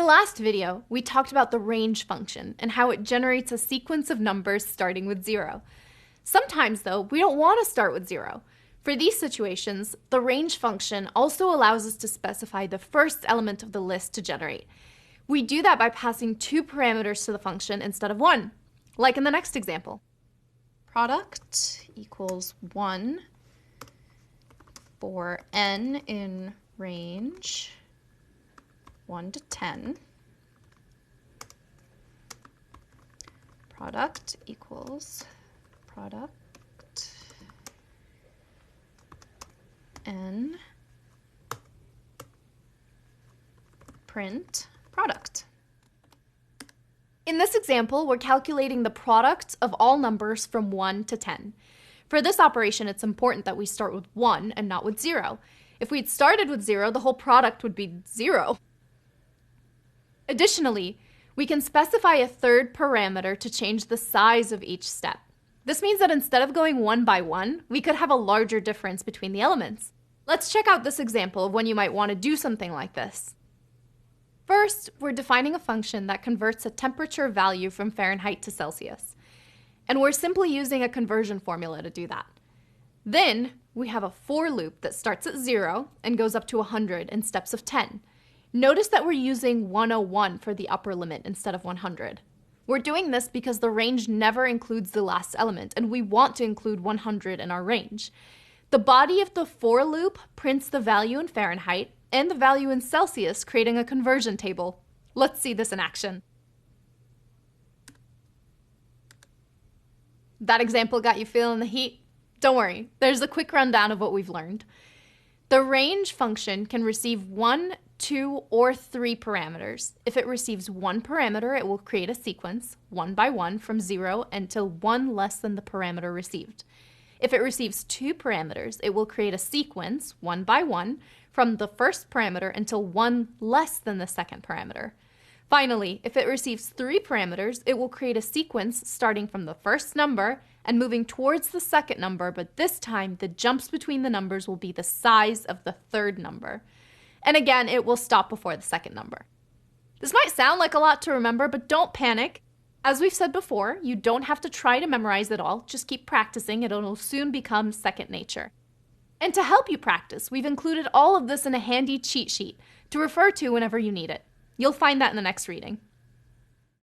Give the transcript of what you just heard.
the last video, we talked about the range function and how it generates a sequence of numbers starting with 0. Sometimes, though, we don't want to start with 0. For these situations, the range function also allows us to specify the first element of the list to generate. We do that by passing 2 parameters to the function instead of 1, like in the next example. Product equals 1 for n in range 1 to 10. Product equals product n print product. In this example, we're calculating the product of all numbers from 1 to 10. For this operation, it's important that we start with 1 and not with 0. If we'd started with 0, the whole product would be 0. Additionally, we can specify a third parameter to change the size of each step. This means that instead of going 1 by 1, we could have a larger difference between the elements. Let's check out this example of when you might want to do something like this. First, we're defining a function that converts a temperature value from Fahrenheit to Celsius. And we're simply using a conversion formula to do that. Then, we have a for loop that starts at 0 and goes up to 100 in steps of 10. Notice that we're using 101 for the upper limit instead of 100. We're doing this because the range never includes the last element, and we want to include 100 in our range. The body of the for loop prints the value in Fahrenheit and the value in Celsius, creating a conversion table. Let's see this in action. That example got you feeling the heat? Don't worry, there's a quick rundown of what we've learned. The range function can receive 1, 2, or 3 parameters. If it receives 1 parameter, it will create a sequence, 1 by 1, from 0 until 1 less than the parameter received. If it receives 2 parameters, it will create a sequence, 1 by 1, from the first parameter until 1 less than the second parameter. Finally, if it receives 3 parameters, it will create a sequence starting from the first number and moving towards the second number, but this time the jumps between the numbers will be the size of the third number. And again, it will stop before the second number. This might sound like a lot to remember, but don't panic. As we've said before, you don't have to try to memorize it all, just keep practicing, it'll soon become second nature. And to help you practice, we've included all of this in a handy cheat sheet to refer to whenever you need it. You'll find that in the next reading.